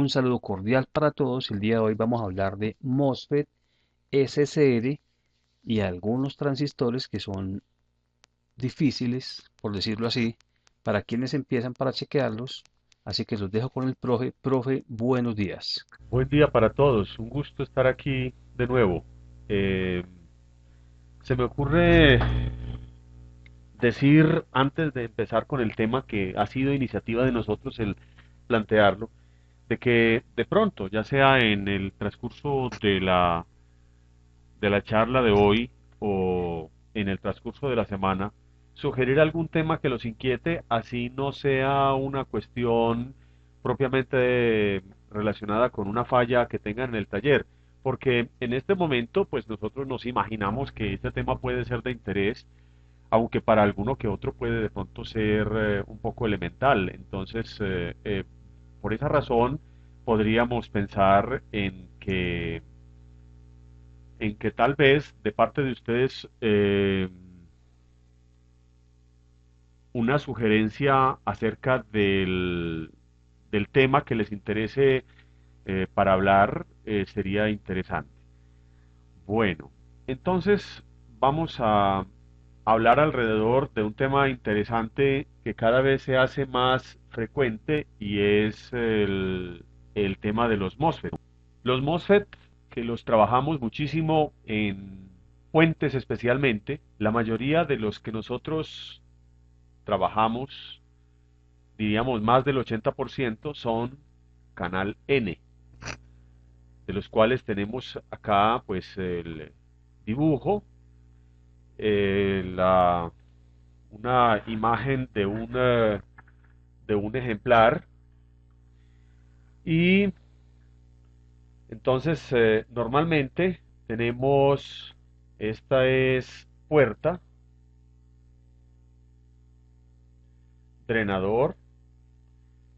Un saludo cordial para todos. El día de hoy vamos a hablar de MOSFET, SSR y algunos transistores que son difíciles, por decirlo así, para quienes empiezan para chequearlos. Así que los dejo con el profe. Profe, buenos días. Buen día para todos, un gusto estar aquí de nuevo. Eh, Se me ocurre decir, antes de empezar con el tema que ha sido iniciativa de nosotros el plantearlo, de que de pronto, ya sea en el transcurso de la charla de hoy o en el transcurso de la semana, sugerir algún tema que los inquiete, así no sea una cuestión propiamente relacionada con una falla que tengan en el taller, porque en este momento pues nosotros nos imaginamos que este tema puede ser de interés, aunque para alguno que otro puede de pronto ser un poco elemental. Entonces, por esa razón, podríamos pensar en que tal vez de parte de ustedes una sugerencia acerca del tema que les interese para hablar sería interesante. Bueno, entonces vamos a hablar alrededor de un tema interesante que cada vez se hace más frecuente y es el tema de los MOSFET. Los MOSFET, que los trabajamos muchísimo en puentes especialmente, la mayoría de los que nosotros trabajamos, diríamos más del 80%, son canal N, de los cuales tenemos acá pues el dibujo, la, una imagen de un ejemplar y entonces normalmente tenemos, esta es puerta, drenador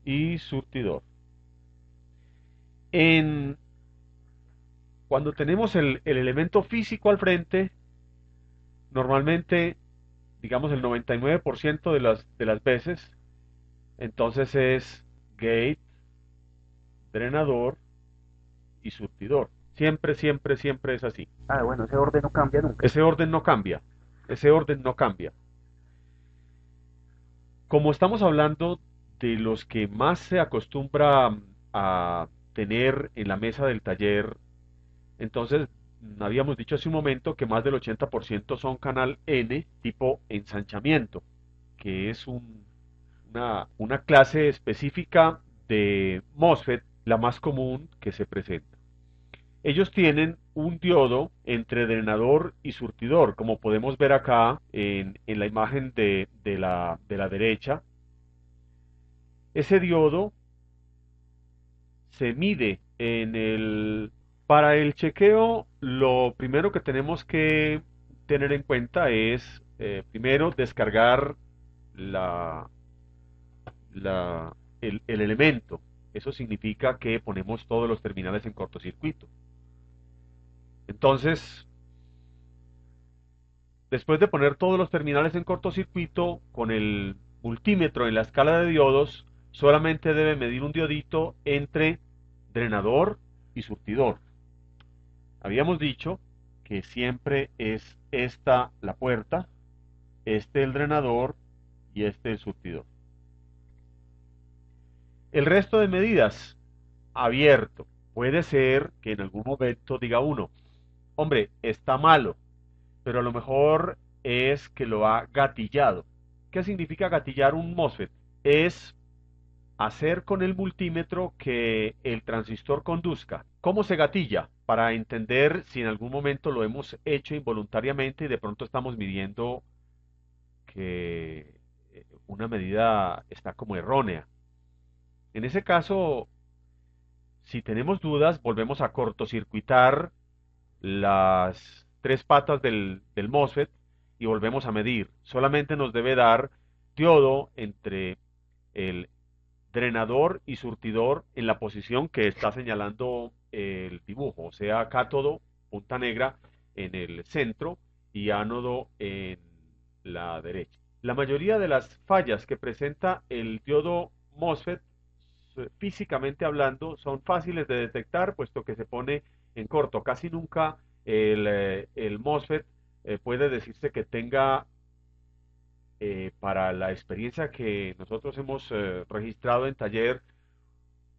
y surtidor. En, Cuando tenemos el elemento físico al frente, normalmente, digamos el 99% de las veces, entonces es gate, drenador y surtidor. Siempre, siempre, siempre es así. Ah, bueno, ese orden no cambia nunca. Ese orden no cambia. Ese orden no cambia. Como estamos hablando de los que más se acostumbra a tener en la mesa del taller, entonces habíamos dicho hace un momento que más del 80% son canal N tipo ensanchamiento, que es una clase específica de MOSFET, la más común que se presenta. Ellos tienen un diodo entre drenador y surtidor, como podemos ver acá en la imagen de la derecha. Ese diodo se mide en el... Para el chequeo, lo primero que tenemos que tener en cuenta es, primero, descargar la, el elemento. Eso significa que ponemos todos los terminales en cortocircuito. Entonces, después de poner todos los terminales en cortocircuito, con el multímetro en la escala de diodos, solamente debe medir un diodito entre drenador y surtidor. Habíamos dicho que siempre es esta la puerta, este el drenador y este el surtidor. El resto de medidas, abierto. Puede ser que en algún momento diga uno, hombre, está malo, pero a lo mejor es que lo ha gatillado. ¿Qué significa gatillar un MOSFET? Es hacer con el multímetro que el transistor conduzca. ¿Cómo se gatilla? Para entender si en algún momento lo hemos hecho involuntariamente y de pronto estamos midiendo que una medida está como errónea. En ese caso, si tenemos dudas, volvemos a cortocircuitar las tres patas del MOSFET y volvemos a medir. Solamente nos debe dar diodo entre el drenador y surtidor en la posición que está señalando el dibujo, o sea, cátodo, punta negra en el centro y ánodo en la derecha. La mayoría de las fallas que presenta el diodo MOSFET físicamente hablando, son fáciles de detectar, puesto que se pone en corto. Casi nunca el MOSFET puede decirse que tenga, para la experiencia que nosotros hemos registrado en taller,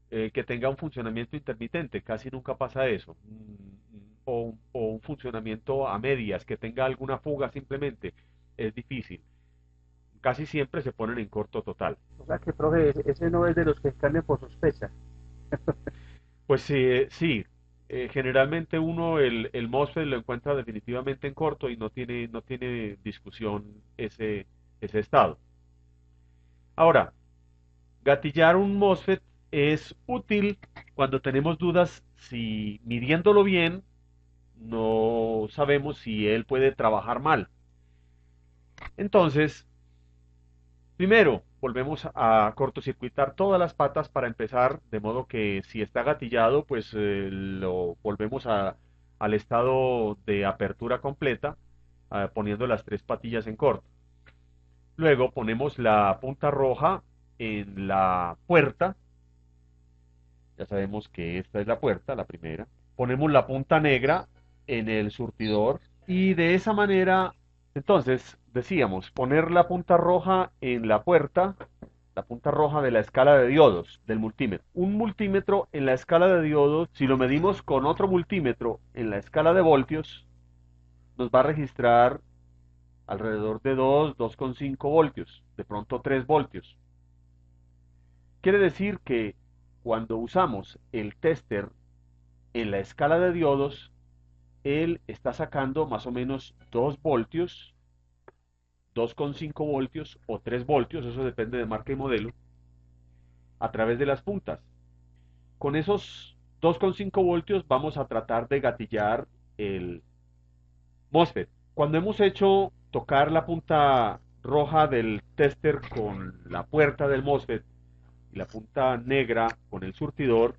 que tenga un funcionamiento intermitente. Casi nunca pasa eso. O un funcionamiento a medias, que tenga alguna fuga simplemente. Es difícil. Casi siempre se ponen en corto total. O sea que, profe, ese no es de los que cambian por sospecha. Pues sí, generalmente uno el MOSFET lo encuentra definitivamente en corto y no tiene discusión ese estado. Ahora, gatillar un MOSFET es útil cuando tenemos dudas si midiéndolo bien no sabemos si él puede trabajar mal. Entonces, primero, volvemos a cortocircuitar todas las patas para empezar, de modo que si está gatillado, pues lo volvemos al estado de apertura completa, poniendo las tres patillas en corto. Luego ponemos la punta roja en la puerta, ya sabemos que esta es la puerta, la primera. Ponemos la punta negra en el surtidor y de esa manera, entonces, decíamos, poner la punta roja en la puerta, la punta roja de la escala de diodos del multímetro. Un multímetro en la escala de diodos, si lo medimos con otro multímetro en la escala de voltios, nos va a registrar alrededor de 2,5 voltios, de pronto 3 voltios. Quiere decir que cuando usamos el tester en la escala de diodos, él está sacando más o menos 2 voltios, 2,5 voltios o 3 voltios, eso depende de marca y modelo, a través de las puntas. Con esos 2,5 voltios vamos a tratar de gatillar el MOSFET. Cuando hemos hecho tocar la punta roja del tester con la puerta del MOSFET y la punta negra con el surtidor,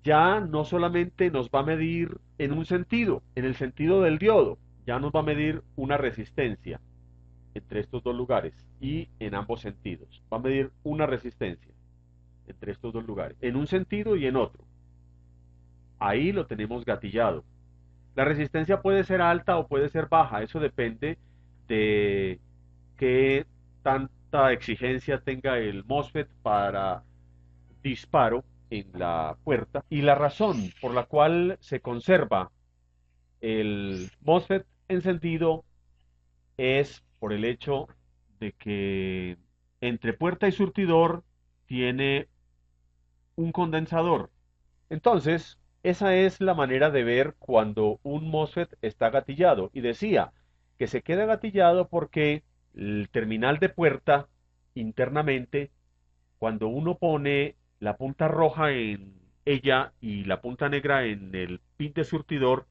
ya no solamente nos va a medir en un sentido, en el sentido del diodo, ya nos va a medir una resistencia entre estos dos lugares y en ambos sentidos. Va a medir una resistencia entre estos dos lugares, en un sentido y en otro. Ahí lo tenemos gatillado. La resistencia puede ser alta o puede ser baja, eso depende de qué tanta exigencia tenga el MOSFET para disparo en la puerta y la razón por la cual se conserva el MOSFET encendido es por el hecho de que entre puerta y surtidor tiene un condensador. Entonces, esa es la manera de ver cuando un MOSFET está gatillado. Y decía que se queda gatillado porque el terminal de puerta internamente, cuando uno pone la punta roja en ella y la punta negra en el pin de surtidor,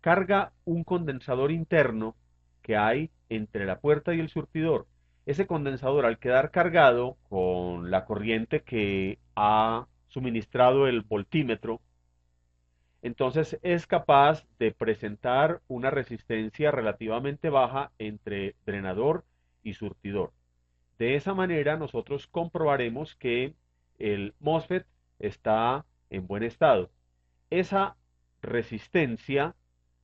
carga un condensador interno que hay entre la puerta y el surtidor. Ese condensador, al quedar cargado con la corriente que ha suministrado el voltímetro, entonces es capaz de presentar una resistencia relativamente baja entre drenador y surtidor. De esa manera nosotros comprobaremos que el MOSFET está en buen estado. Esa resistencia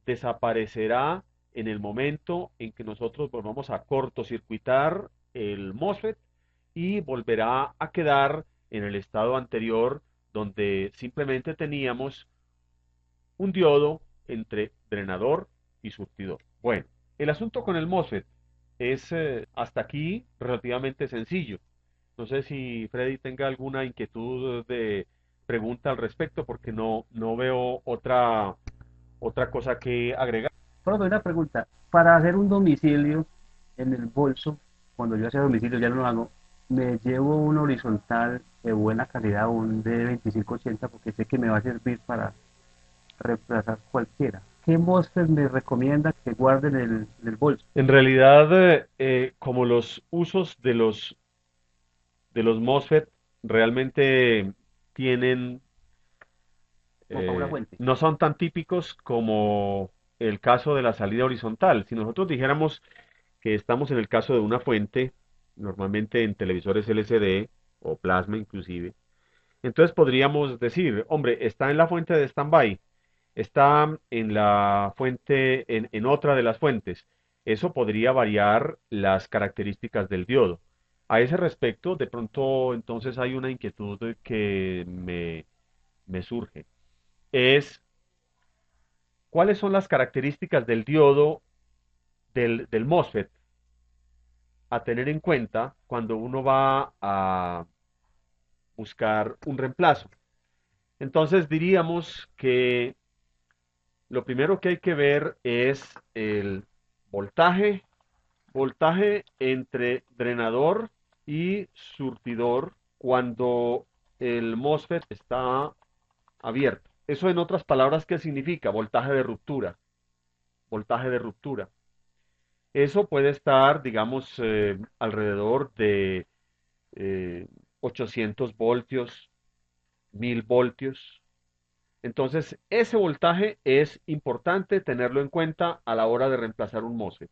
desaparecerá en el momento en que nosotros volvamos a cortocircuitar el MOSFET y volverá a quedar en el estado anterior, donde simplemente teníamos un diodo entre drenador y surtidor. Bueno, el asunto con el MOSFET es hasta aquí relativamente sencillo. No sé si Freddy tenga alguna inquietud de pregunta al respecto, porque no veo otra cosa que agregar. Profe, una pregunta. Para hacer un domicilio en el bolso, cuando yo hacía domicilio, ya no lo hago, me llevo un horizontal de buena calidad, un de 2580, porque sé que me va a servir para reemplazar cualquiera. ¿Qué MOSFET me recomienda que guarde en el bolso? En realidad, como los usos de los MOSFET realmente tienen, Como para una fuente. no son tan típicos como el caso de la salida horizontal. Si nosotros dijéramos que estamos en el caso de una fuente, normalmente en televisores LCD o plasma inclusive, Entonces podríamos decir, hombre, está en la fuente de standby, está en la fuente, en otra de las fuentes. Eso podría variar las características del diodo. A ese respecto, de pronto, entonces hay una inquietud que me surge. Es, ¿cuáles son las características del diodo del MOSFET a tener en cuenta cuando uno va a buscar un reemplazo? Entonces diríamos que lo primero que hay que ver es el voltaje, voltaje entre drenador y surtidor cuando el MOSFET está abierto. Eso en otras palabras, ¿qué significa? Voltaje de ruptura. Voltaje de ruptura. Eso puede estar, digamos, alrededor de eh, 800 voltios, 1000 voltios. Entonces, ese voltaje es importante tenerlo en cuenta a la hora de reemplazar un MOSFET.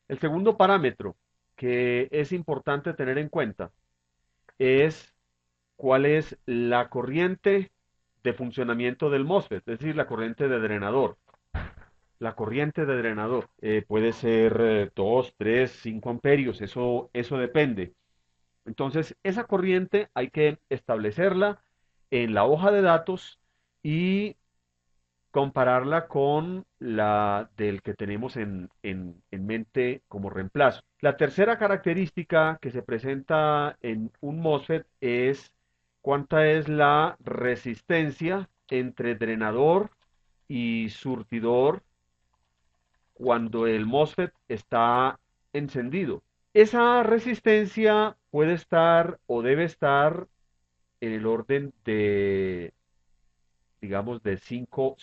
El segundo parámetro que es importante tener en cuenta es cuál es la corriente de funcionamiento del MOSFET, es decir, la corriente de drenador. La corriente de drenador puede ser 2, 3, 5 amperios, eso depende. Entonces, esa corriente hay que establecerla en la hoja de datos y compararla con la del que tenemos en mente como reemplazo. La tercera característica que se presenta en un MOSFET es cuánta es la resistencia entre drenador y surtidor cuando el MOSFET está encendido. Esa resistencia puede estar o debe estar en el orden de, digamos, de 5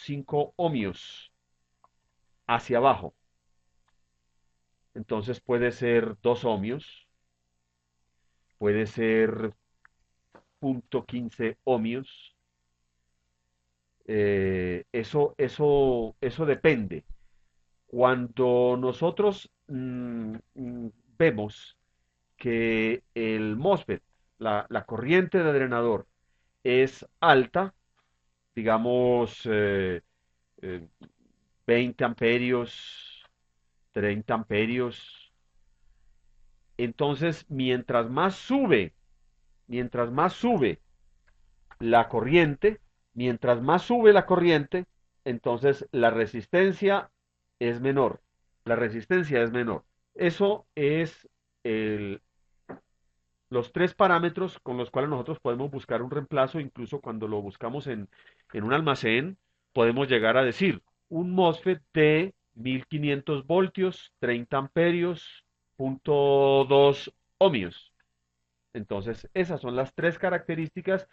ohmios hacia abajo. Entonces puede ser 2 ohmios, puede ser 0,15 ohmios. Eso depende. Cuando nosotros vemos que el MOSFET, la corriente de drenador, es alta, digamos eh, 20 amperios, 30 amperios, entonces mientras más sube la corriente, mientras más sube la corriente, entonces la resistencia es menor. La resistencia es menor. Eso es el, los tres parámetros con los cuales nosotros podemos buscar un reemplazo, incluso cuando lo buscamos en un almacén, podemos llegar a decir un MOSFET de 1500 voltios, 30 amperios, 0,2 ohmios. Entonces, esas son las tres características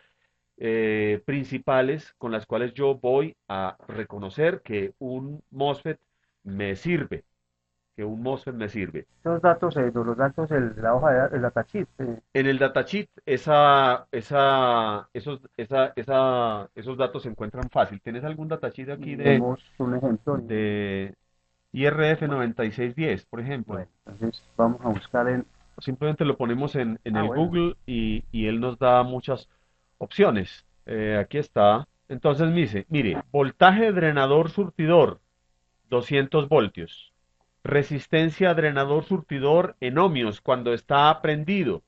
principales con las cuales yo voy a reconocer que un MOSFET me sirve, que un MOSFET me sirve. Los datos, los datos, la hoja de el datasheet, En el datasheet, esos datos se encuentran fácil. ¿Tienes algún datasheet aquí vemos un ejemplo. de IRF 9610, por ejemplo? Bueno, entonces vamos a buscar en... Simplemente lo ponemos en el Bueno, Google y él nos da muchas opciones. Aquí está. Entonces mire, voltaje drenador surtidor, 200 voltios. Resistencia drenador surtidor en ohmios cuando está prendido,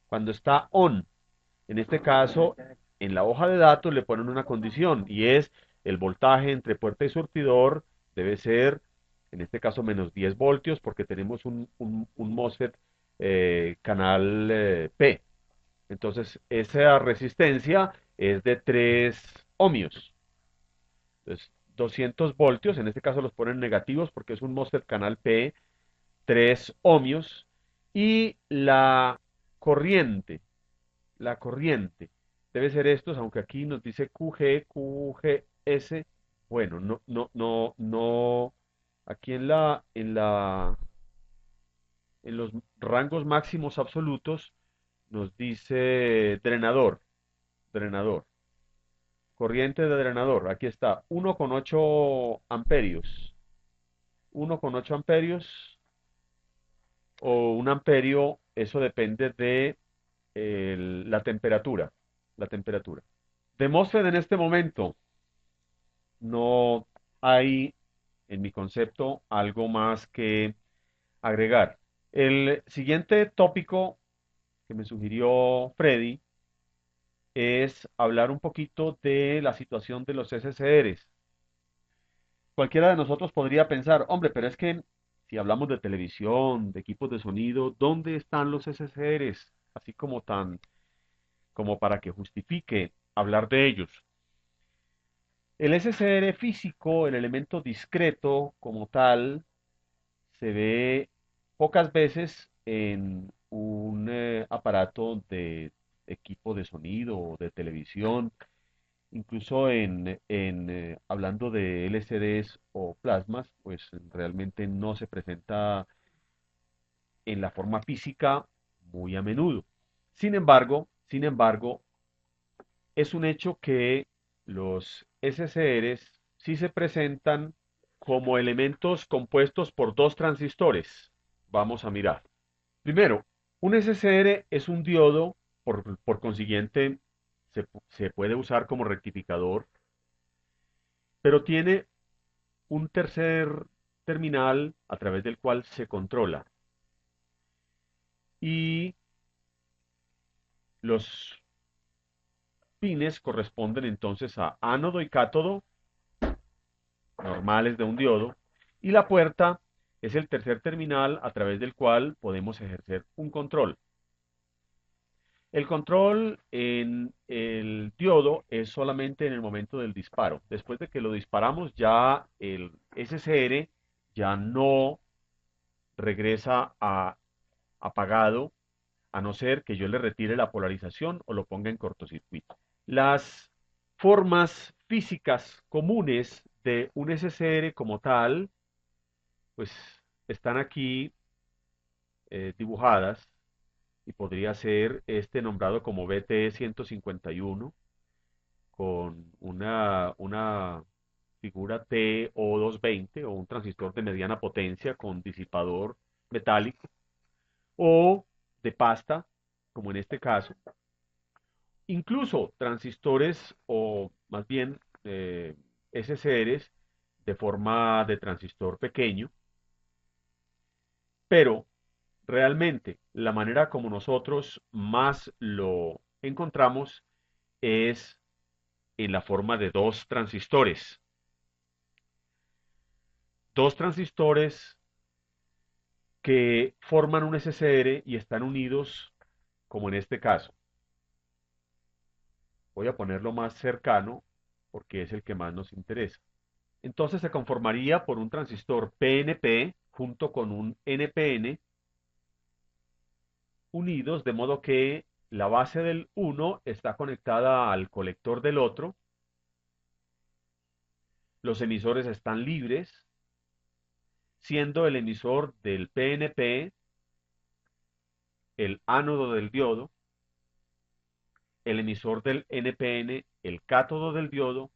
cuando está on. En este caso, en la hoja de datos le ponen una condición y es el voltaje entre puerta y surtidor debe ser, en este caso, menos 10 voltios porque tenemos un MOSFET canal P. Entonces, esa resistencia es de 3 ohmios. Entonces, 200 voltios, en este caso los ponen negativos porque es un MOSFET canal P, 3 ohmios. Y la corriente debe ser estos, aunque aquí nos dice QG, QGS. Bueno, no. Aquí en los rangos máximos absolutos nos dice drenador. Corriente de drenador, aquí está, 1,8 amperios. 1,8 amperios o un amperio, eso depende de la temperatura. la temperatura. De MOSFET en este momento no hay en mi concepto algo más que agregar. El siguiente tópico que me sugirió Freddy es hablar un poquito de la situación de los SSRs. Cualquiera de nosotros podría pensar, hombre, pero es que si hablamos de televisión, de equipos de sonido, ¿dónde están los SSRs? Así como como para que justifique hablar de ellos. El SSR físico, el elemento discreto como tal, se ve pocas veces en un aparato de equipo de sonido o de televisión, incluso hablando de LCDs o plasmas, pues realmente no se presenta en la forma física muy a menudo. Sin embargo, es un hecho que los SSRs sí se presentan como elementos compuestos por dos transistores. Vamos a mirar. Primero, un SSR es un diodo, por consiguiente, se puede usar como rectificador, pero tiene un tercer terminal a través del cual se controla. Y los pines corresponden entonces a ánodo y cátodo normales de un diodo, y la puerta es el tercer terminal a través del cual podemos ejercer un control. El control en el diodo es solamente en el momento del disparo. Después de que lo disparamos, ya el SSR ya no regresa a apagado, a no ser que yo le retire la polarización o lo ponga en cortocircuito. Las formas físicas comunes de un SSR como tal, pues están aquí dibujadas y podría ser este nombrado como BT151 con una figura TO220 o un transistor de mediana potencia con disipador metálico o de pasta, como en este caso. Incluso transistores o más bien SCRs de forma de transistor pequeño, pero realmente la manera como nosotros más lo encontramos es en la forma de dos transistores. Dos transistores que forman un SCR y están unidos como en este caso. Voy a ponerlo más cercano porque es el que más nos interesa. Entonces se conformaría por un transistor PNP junto con un NPN unidos, de modo que la base del uno está conectada al colector del otro, los emisores están libres, siendo el emisor del PNP el ánodo del diodo, el emisor del NPN el cátodo del diodo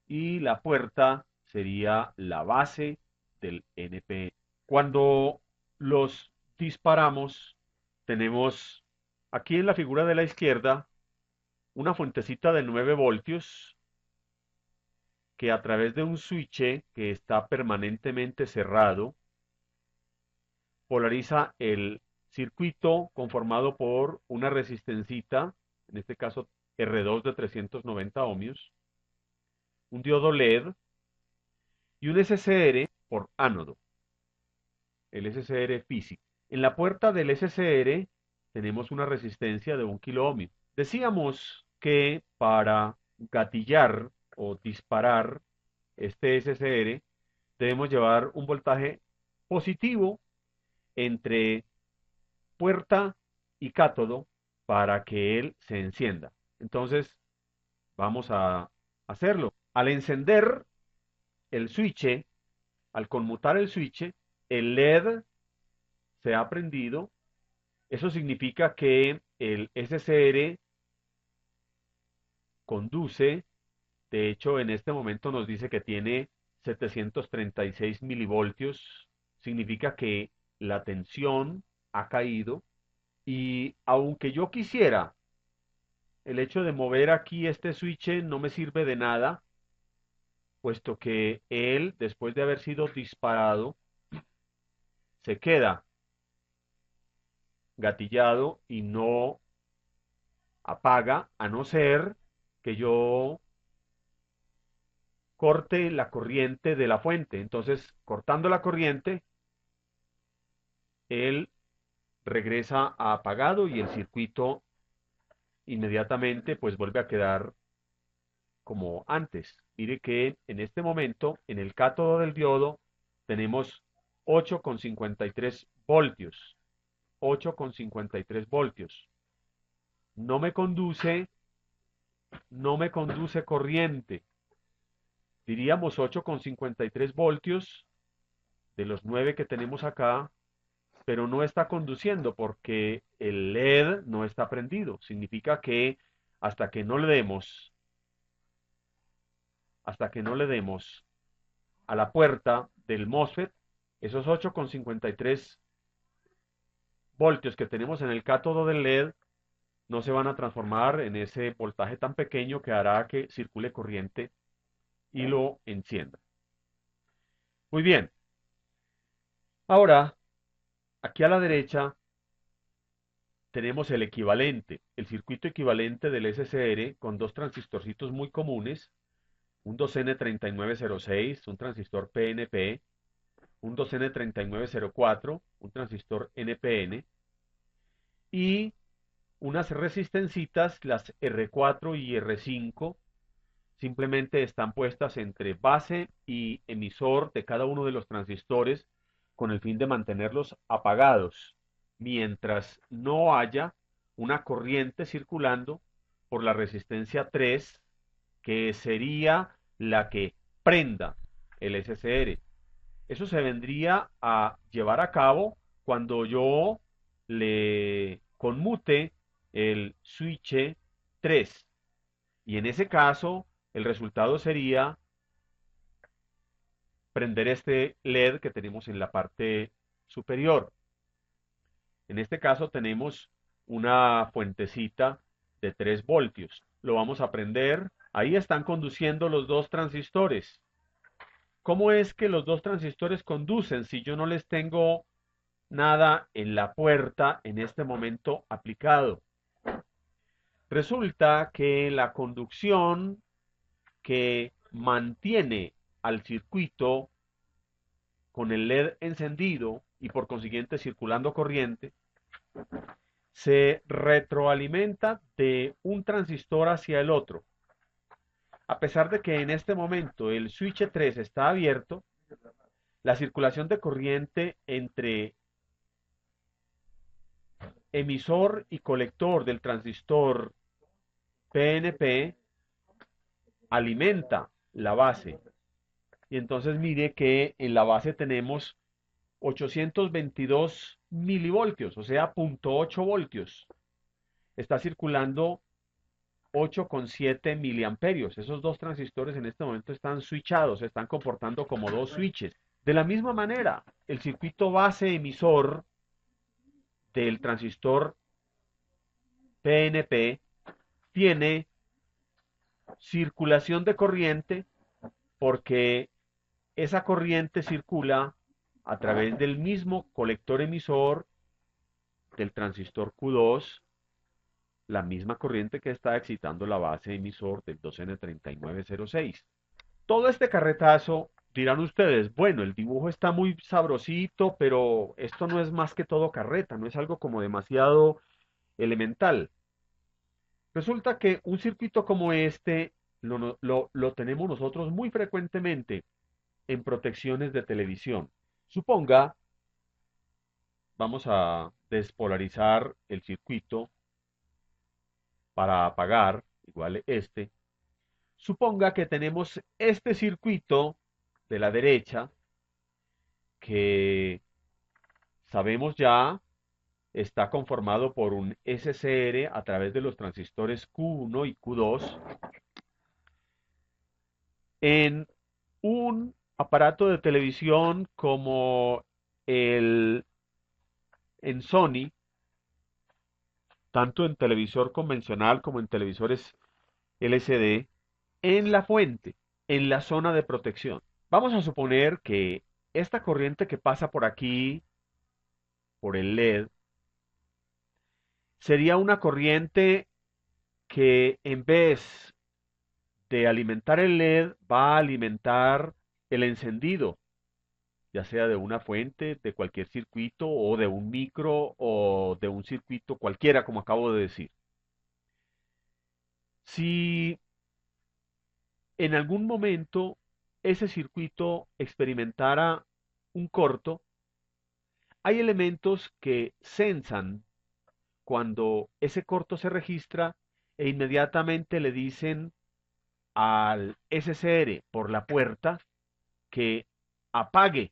y la puerta sería la base del NPN. Cuando los disparamos, tenemos aquí en la figura de la izquierda una fuentecita de 9 voltios que a través de un switch que está permanentemente cerrado, polariza el circuito conformado por una resistencita, en este caso R2 de 390 ohmios, un diodo LED y un SCR por ánodo, el SCR físico. En la puerta del SCR tenemos una resistencia de 1 kilo ohmio. Decíamos que para gatillar o disparar este SCR debemos llevar un voltaje positivo entre puerta y cátodo para que él se encienda. Entonces, vamos a hacerlo. Al encender el switch, al conmutar el switch, el LED se ha prendido. Eso significa que el SCR conduce, de hecho en este momento nos dice que tiene 736 milivoltios, significa que la tensión ha caído y aunque yo quisiera el hecho de mover aquí este switch no me sirve de nada, puesto que él, después de haber sido disparado, se queda gatillado y no apaga, a no ser que yo corte la corriente de la fuente. Entonces, cortando la corriente, él regresa a apagado y el circuito inmediatamente pues vuelve a quedar como antes. Mire que en este momento, en el cátodo del diodo, tenemos 8,53 voltios. 8,53 voltios. No me conduce, no me conduce corriente. Diríamos 8,53 voltios de los 9 que tenemos acá, pero no está conduciendo porque el LED no está prendido. Significa que hasta que no le demos, hasta que no le demos a la puerta del MOSFET, esos 8,53 voltios que tenemos en el cátodo del LED no se van a transformar en ese voltaje tan pequeño que hará que circule corriente y lo encienda. Muy bien. Ahora, aquí a la derecha tenemos el equivalente, el circuito equivalente del SCR con dos transistorcitos muy comunes, un 2N3906, un transistor PNP, un 2N3904, un transistor NPN, y unas resistencitas, las R4 y R5, simplemente están puestas entre base y emisor de cada uno de los transistores con el fin de mantenerlos apagados, mientras no haya una corriente circulando por la resistencia 3, que sería la que prenda el SCR. Eso se vendría a llevar a cabo cuando yo le conmute el switch 3. Y en ese caso, el resultado sería prender este LED que tenemos en la parte superior. En este caso tenemos una fuentecita de 3 voltios. Lo vamos a prender. Ahí están conduciendo los dos transistores. ¿Cómo es que los dos transistores conducen si yo no les tengo nada en la puerta en este momento aplicado? Resulta que la conducción que mantiene al circuito con el LED encendido y por consiguiente circulando corriente, se retroalimenta de un transistor hacia el otro. A pesar de que en este momento el switch 3 está abierto, la circulación de corriente entre emisor y colector del transistor PNP alimenta la base. Y entonces mire que en la base tenemos 822 milivoltios, o sea, 0.8 voltios. Está circulando 8,7 miliamperios. Esos dos transistores en este momento están switchados, se están comportando como dos switches. De la misma manera, el circuito base emisor del transistor PNP tiene circulación de corriente porque esa corriente circula a través del mismo colector emisor del transistor Q2, la misma corriente que está excitando la base emisor del 2N3906. Todo este carretazo, dirán ustedes, bueno, el dibujo está muy sabrosito, pero esto no es más que todo carreta, no es algo como demasiado elemental. Resulta que un circuito como este lo tenemos nosotros muy frecuentemente en protecciones de televisión. Suponga, vamos a despolarizar el circuito para apagar, igual este. Suponga que tenemos este circuito de la derecha que sabemos ya está conformado por un SCR a través de los transistores Q1 y Q2 en un aparato de televisión como el en Sony. tanto en televisor convencional como en televisores LCD, en la fuente, en la zona de protección. Vamos a suponer que esta corriente que pasa por aquí, por el LED, sería una corriente que en vez de alimentar el LED, va a alimentar el encendido, ya sea de una fuente, de cualquier circuito, o de un micro, o de un circuito cualquiera, como acabo de decir. Si en algún momento ese circuito experimentara un corto, hay elementos que sensan cuando ese corto se registra e inmediatamente le dicen al SCR por la puerta que apague,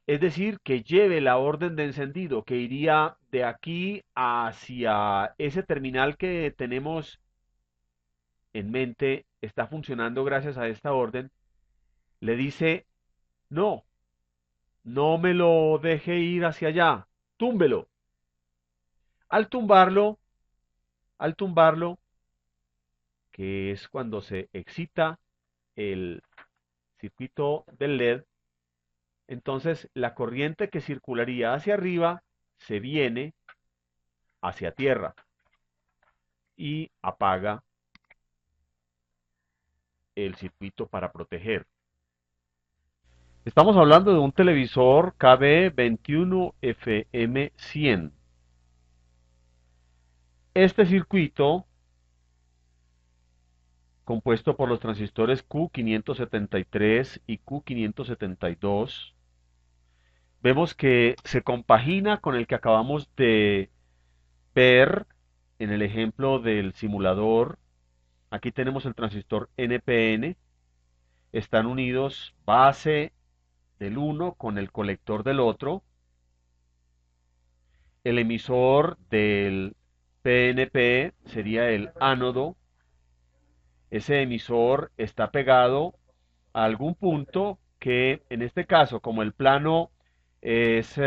es decir, que lleve la orden de encendido que iría de aquí hacia ese terminal que tenemos en mente, está funcionando gracias a esta orden, le dice, no, no me lo deje ir hacia allá, túmbelo. Al tumbarlo, al tumbarlo, que es cuando se excita el circuito del LED, entonces la corriente que circularía hacia arriba se viene hacia tierra y apaga el circuito para proteger. Estamos hablando de un televisor KB21FM100. Este circuito, compuesto por los transistores Q573 y Q572, vemos que se compagina con el que acabamos de ver en el ejemplo del simulador. Aquí tenemos el transistor NPN, están unidos base del uno con el colector del otro. El emisor del PNP sería el ánodo. Ese emisor está pegado a algún punto que en este caso, como el plano es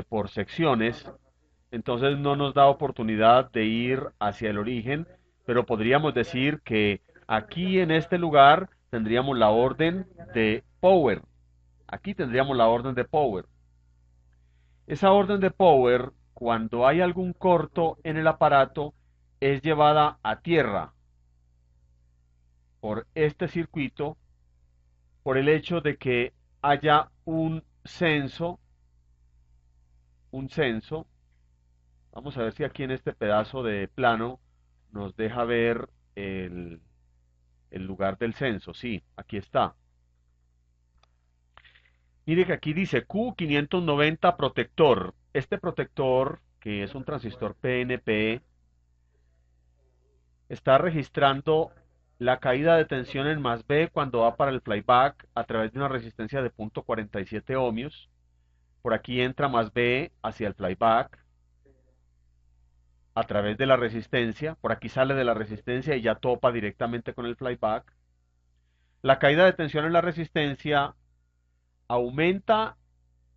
por secciones, entonces no nos da oportunidad de ir hacia el origen, pero podríamos decir que aquí en este lugar tendríamos la orden de power. Aquí tendríamos la orden de power. Esa orden de power, cuando hay algún corto en el aparato, es llevada a tierra por este circuito por el hecho de que haya un censo. Vamos a ver si aquí en este pedazo de plano nos deja ver el lugar del censo. Sí, aquí está. Mire que aquí dice Q590 protector. Este protector, que es un transistor PNP, está registrando la caída de tensión en más B cuando va para el flyback a través de una resistencia de 0.47 ohmios. Por aquí entra más B hacia el flyback a través de la resistencia. Por aquí sale de la resistencia y ya topa directamente con el flyback. La caída de tensión en la resistencia aumenta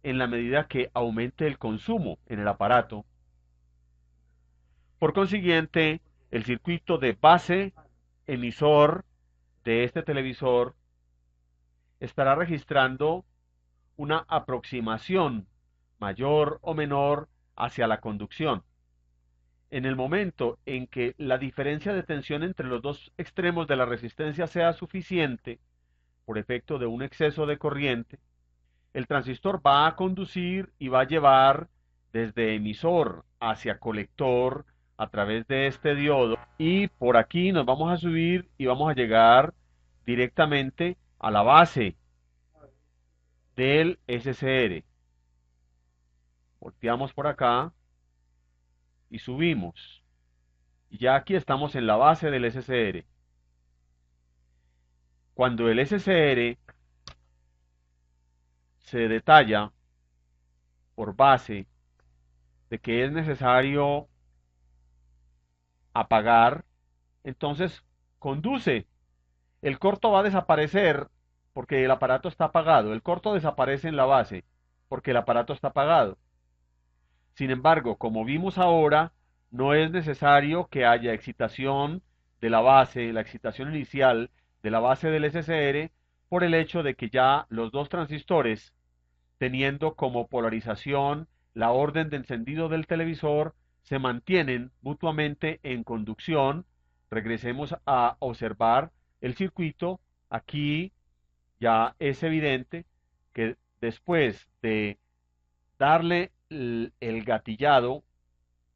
en la medida que aumente el consumo en el aparato. Por consiguiente, el circuito de base emisor de este televisor estará registrando una aproximación mayor o menor hacia la conducción. En el momento en que la diferencia de tensión entre los dos extremos de la resistencia sea suficiente, por efecto de un exceso de corriente, el transistor va a conducir y va a llevar desde emisor hacia colector a través de este diodo y por aquí nos vamos a subir y vamos a llegar directamente a la base del SCR. Volteamos por acá y subimos. Y ya aquí estamos en la base del SCR. Cuando el SCR se detalla por base de que es necesario apagar, entonces conduce. El corto va a desaparecer porque el aparato está apagado. El corto desaparece en la base porque el aparato está apagado. Sin embargo, como vimos ahora, no es necesario que haya excitación de la base, la excitación inicial de la base del SSR, por el hecho de que ya los dos transistores, teniendo como polarización la orden de encendido del televisor, se mantienen mutuamente en conducción. Regresemos a observar el circuito. Aquí ya es evidente que después de darle el gatillado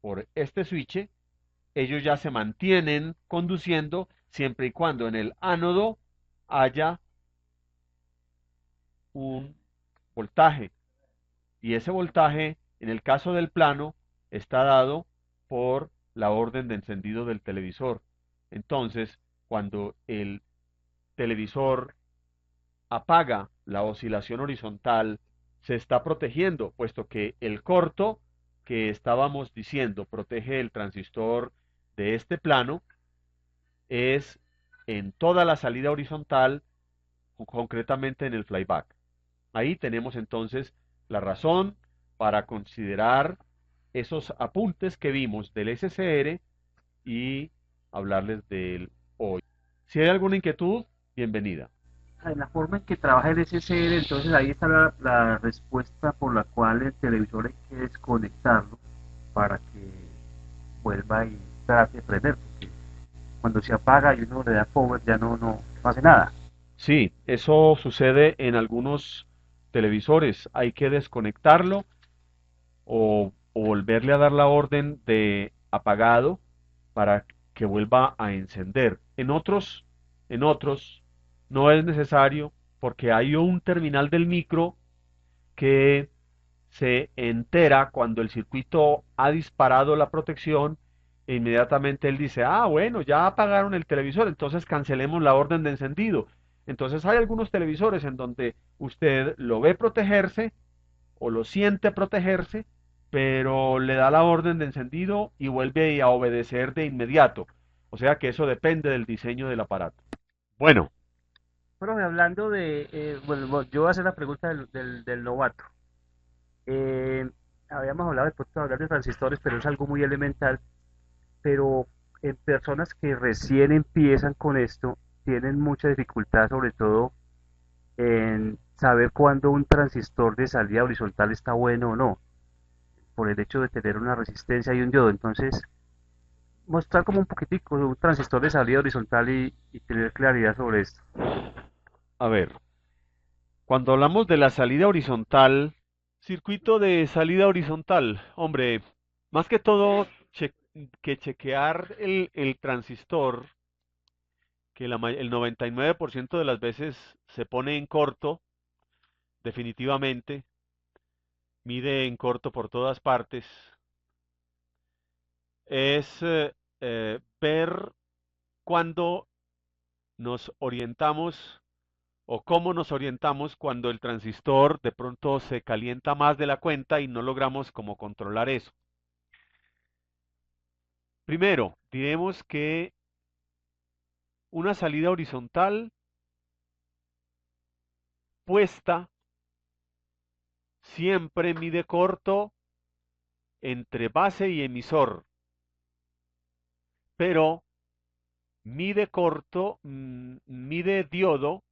por este switch, ellos ya se mantienen conduciendo siempre y cuando en el ánodo haya un voltaje. Y ese voltaje, en el caso del plano, está dado por la orden de encendido del televisor. Entonces, cuando el televisor apaga la oscilación horizontal, se está protegiendo, puesto que el corto que estábamos diciendo protege el transistor de este plano, es en toda la salida horizontal, concretamente en el flyback. Ahí tenemos entonces la razón para considerar esos apuntes que vimos del SCR y hablarles del hoy. Si hay alguna inquietud, bienvenida. En la forma en que trabaja el SSR, entonces ahí está la respuesta por la cual el televisor hay que desconectarlo para que vuelva y trate de prender, porque cuando se apaga y uno le da power ya no hace nada. Sí, eso sucede en algunos televisores. Hay que desconectarlo o volverle a dar la orden de apagado para que vuelva a encender. En otros no es necesario porque hay un terminal del micro que se entera cuando el circuito ha disparado la protección e inmediatamente él dice, ah, bueno, ya apagaron el televisor, entonces cancelemos la orden de encendido. Entonces hay algunos televisores en donde usted lo ve protegerse o lo siente protegerse, pero le da la orden de encendido y vuelve a obedecer de inmediato. O sea que eso depende del diseño del aparato. Bueno, Bueno, hablando de, bueno, yo voy a hacer la pregunta del novato. Eh, Habíamos hablado después de hablar de transistores, pero es algo muy elemental. Pero en personas que recién empiezan con esto, tienen mucha dificultad, sobre todo en saber cuándo un transistor de salida horizontal está bueno o no, por el hecho de tener una resistencia y un diodo. Entonces, mostrar como un poquitico un transistor de salida horizontal y tener claridad sobre esto. a ver, cuando hablamos de la salida horizontal, circuito de salida horizontal, hombre, más que todo que chequear el transistor, que el 99% de las veces se pone en corto, definitivamente, mide en corto por todas partes, es ver cuándo nos orientamos o cómo nos orientamos cuando el transistor de pronto se calienta más de la cuenta y no logramos como controlar eso. Primero, diremos que una salida horizontal puesta siempre mide corto entre base y emisor, pero mide diodo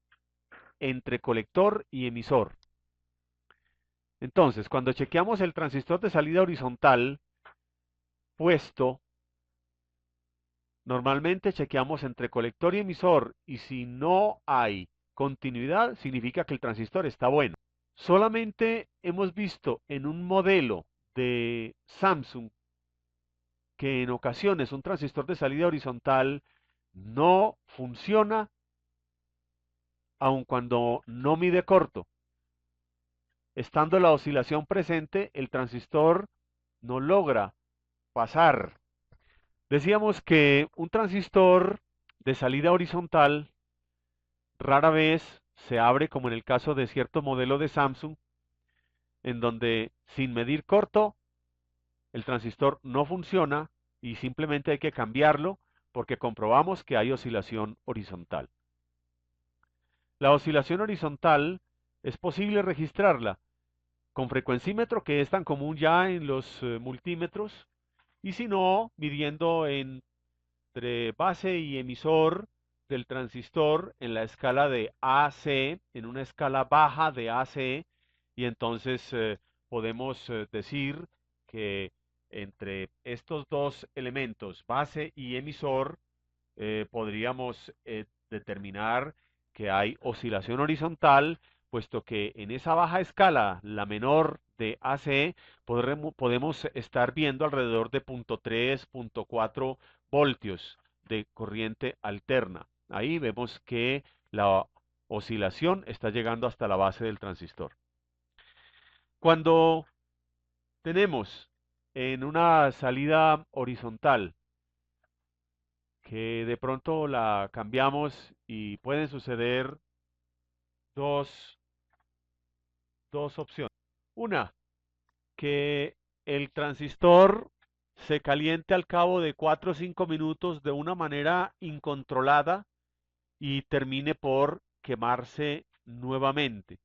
entre colector y emisor. Entonces, cuando chequeamos el transistor de salida horizontal puesto, normalmente chequeamos entre colector y emisor y si no hay continuidad, significa que el transistor está bueno. Solamente hemos visto en un modelo de Samsung que en ocasiones un transistor de salida horizontal no funciona aun cuando no mide corto. Estando la oscilación presente, el transistor no logra pasar. Decíamos que un transistor de salida horizontal rara vez se abre como en el caso de cierto modelo de Samsung, en donde sin medir corto, el transistor no funciona y simplemente hay que cambiarlo porque comprobamos que hay oscilación horizontal. La oscilación horizontal es posible registrarla con frecuencímetro, que es tan común ya en los multímetros, y si no, midiendo entre base y emisor del transistor en la escala de AC, en una escala baja de AC, y entonces podemos decir que entre estos dos elementos, base y emisor, podríamos determinar que hay oscilación horizontal, puesto que en esa baja escala, la menor de AC, podemos estar viendo alrededor de 0.3, 0.4 voltios de corriente alterna. Ahí vemos que la oscilación está llegando hasta la base del transistor. Cuando tenemos en una salida horizontal que de pronto la cambiamos y pueden suceder dos, dos opciones. Una, que el transistor se caliente al cabo de 4 o 5 minutos de una manera incontrolada y termine por quemarse nuevamente.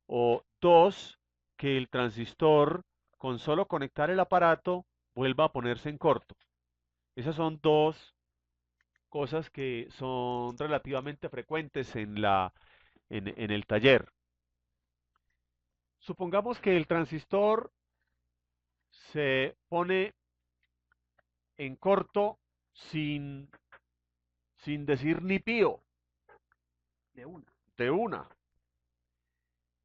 O dos, que el transistor, con solo conectar el aparato, vuelva a ponerse en corto. Esas son dos cosas que son relativamente frecuentes en el taller. Supongamos que el transistor se pone en corto sin, sin decir ni pío, De una. de una.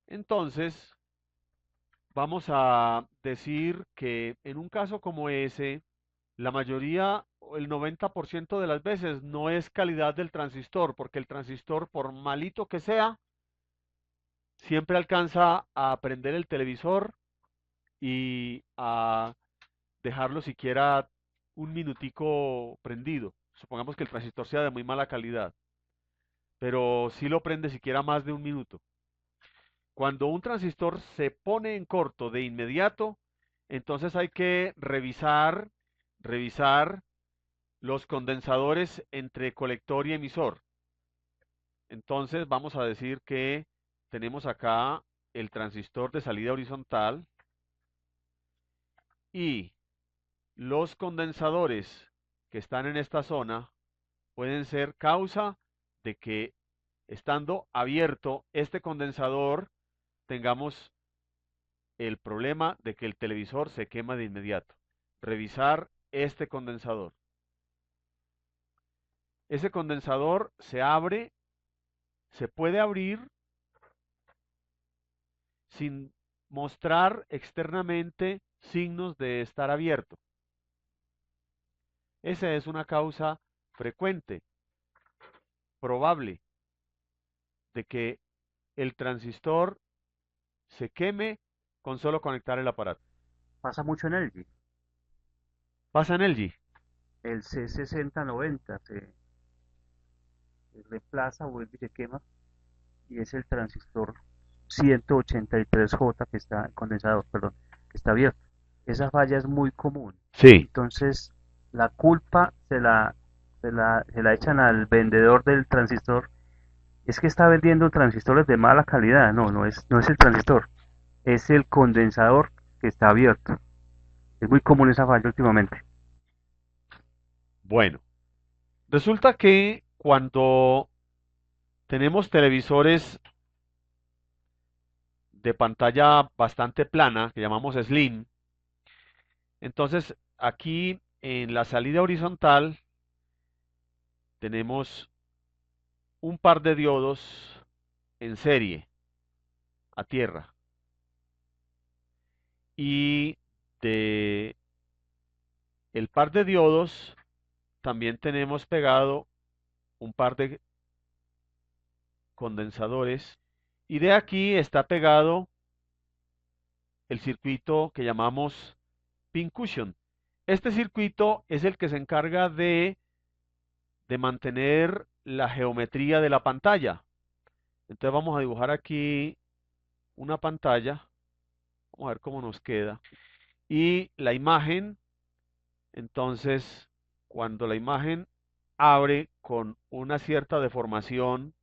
Entonces, vamos a decir que en un caso como ese, la mayoría, o el 90% de las veces, no es calidad del transistor, porque el transistor, por malito que sea, siempre alcanza a prender el televisor y a dejarlo siquiera un minutico prendido. Supongamos que el transistor sea de muy mala calidad, pero sí lo prende siquiera más de un minuto. Cuando un transistor se pone en corto de inmediato, entonces hay que revisar los condensadores entre colector y emisor. Entonces vamos a decir que tenemos acá el transistor de salida horizontal y los condensadores que están en esta zona pueden ser causa de que estando abierto este condensador tengamos el problema de que el televisor se quema de inmediato. Revisar este condensador. Ese condensador se abre, se puede abrir sin mostrar externamente signos de estar abierto. Esa es una causa frecuente, probable, de que el transistor se queme con solo conectar el aparato. Pasa mucho en LG. Pasa en LG. El C6090 se reemplaza, vuelve y se quema, y es el transistor 183J que está, condensador, perdón, que está abierto. Esa falla es muy común. Sí. Entonces, la culpa se la echan al vendedor del transistor. Es que está vendiendo transistores de mala calidad. No, no es el transistor, es el condensador que está abierto. Es muy común esa falla últimamente. Bueno, resulta que cuando tenemos televisores de pantalla bastante plana, que llamamos slim, entonces aquí en la salida horizontal tenemos un par de diodos en serie a tierra y de el par de diodos también tenemos pegado un par de condensadores y de aquí está pegado el circuito que llamamos pin cushion. Este circuito es el que se encarga de mantener la geometría de la pantalla. Entonces vamos a dibujar aquí una pantalla. Vamos a ver cómo nos queda. Y la imagen, entonces, cuando la imagen abre con una cierta deformación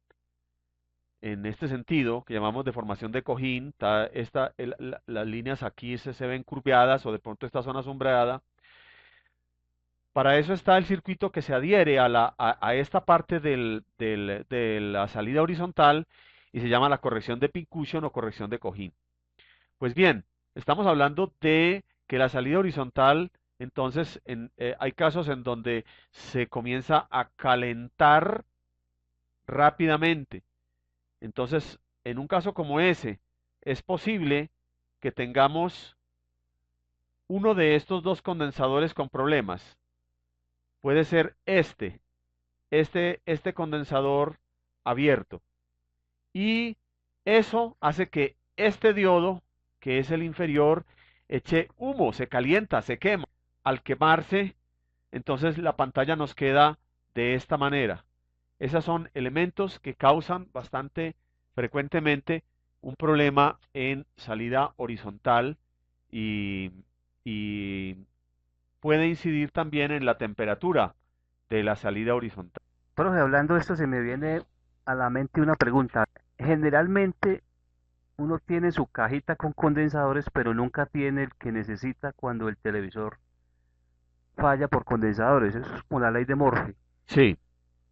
en este sentido, que llamamos deformación de cojín, las líneas aquí se ven curveadas o de pronto esta zona sombreada, Para eso está el circuito que se adhiere a esta parte de la salida horizontal y se llama la corrección de pin cushion o corrección de cojín. Pues bien, estamos hablando de que la salida horizontal, entonces hay casos en donde se comienza a calentar rápidamente. Entonces, en un caso como ese, es posible que tengamos uno de estos dos condensadores con problemas. Puede ser este condensador abierto. Y eso hace que este diodo, que es el inferior, eche humo, se calienta, se quema. Al quemarse, entonces la pantalla nos queda de esta manera. Esos son elementos que causan bastante frecuentemente un problema en salida horizontal y, y puede incidir también en la temperatura de la salida horizontal. Profe, hablando de esto, se me viene a la mente una pregunta. Generalmente uno tiene su cajita con condensadores, pero nunca tiene el que necesita cuando el televisor falla por condensadores. Eso es como la ley de Morphy. Sí,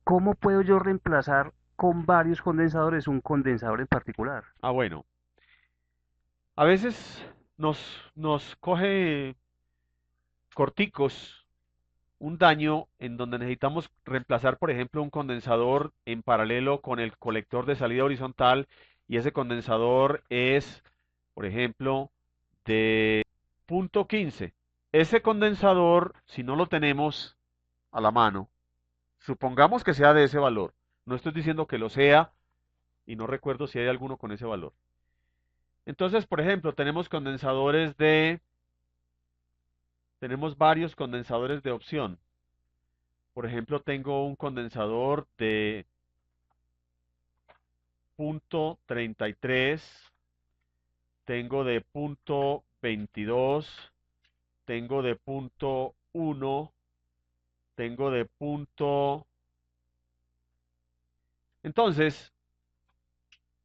¿Cómo puedo yo reemplazar con varios condensadores un condensador en particular? bueno, a veces nos coge corticos un daño en donde necesitamos reemplazar, por ejemplo, un condensador en paralelo con el colector de salida horizontal y ese condensador es, por ejemplo, de punto 15. Ese condensador, si no lo tenemos a la mano, supongamos que sea de ese valor. No estoy diciendo que lo sea y no recuerdo si hay alguno con ese valor. Entonces, por ejemplo, tenemos varios condensadores de opción. Por ejemplo, tengo un condensador de punto 33, tengo de punto 22, tengo de punto 1, tengo de punto... Entonces,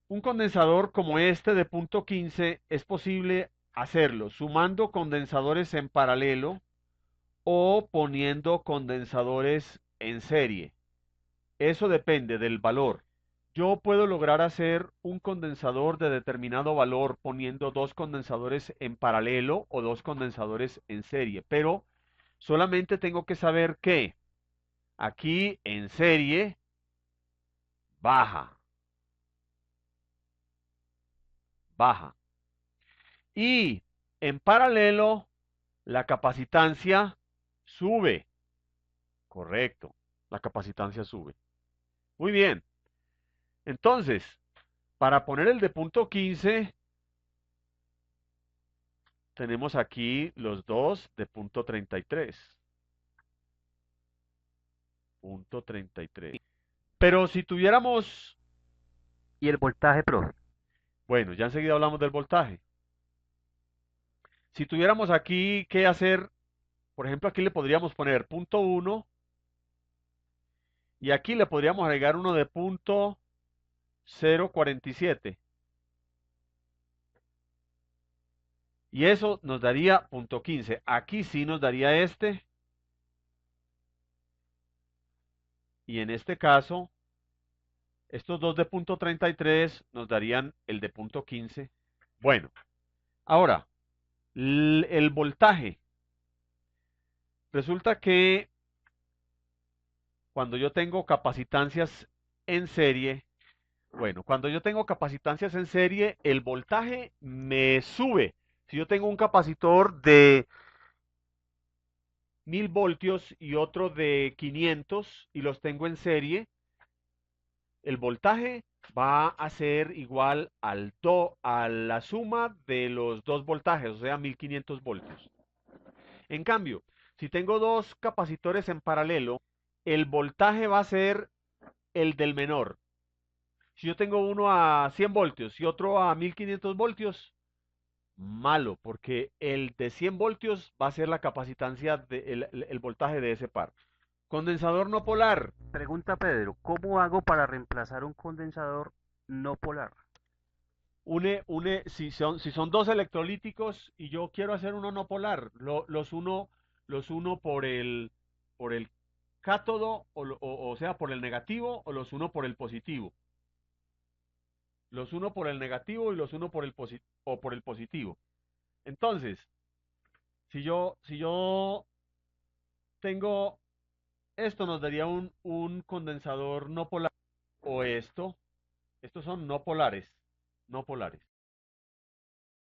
un condensador como este de punto 15 es posible hacerlo sumando condensadores en paralelo o poniendo condensadores en serie. Eso depende del valor. Yo puedo lograr hacer un condensador de determinado valor poniendo dos condensadores en paralelo o dos condensadores en serie, pero solamente tengo que saber que aquí en serie baja, baja. Y en paralelo la capacitancia sube. Correcto, la capacitancia sube. Muy bien. Entonces, para poner el de punto 15, tenemos aquí los dos de punto 33. Punto 33. Pero si tuviéramos, Y el voltaje, profe. bueno, ya enseguida hablamos del voltaje. Si tuviéramos aquí que hacer, por ejemplo, aquí le podríamos poner punto 1 y aquí le podríamos agregar uno de punto 047. Y eso nos daría punto 15. Aquí sí nos daría este. Y en este caso, estos dos de punto 33 nos darían el de punto 15. Bueno, ahora, el voltaje. Resulta que cuando yo tengo capacitancias en serie, bueno, cuando yo tengo capacitancias en serie, el voltaje me sube. Si yo tengo un capacitor de 1000 voltios y otro de 500 y los tengo en serie, el voltaje va a ser igual a la suma de los dos voltajes, o sea, 1500 voltios. En cambio, si tengo dos capacitores en paralelo, el voltaje va a ser el del menor. Si yo tengo uno a 100 voltios y otro a 1500 voltios, malo, porque el de 100 voltios va a ser la capacitancia el voltaje de ese par. Condensador no polar. Pregunta Pedro, ¿cómo hago para reemplazar un condensador no polar? Si son dos electrolíticos y yo quiero hacer uno no polar, los uno por el por el cátodo, o sea, por el negativo, o los uno por el positivo. Los uno por el negativo y los uno por o por el positivo. Entonces, si yo tengo esto, nos daría un condensador no polar. O estos son no polares. No polares.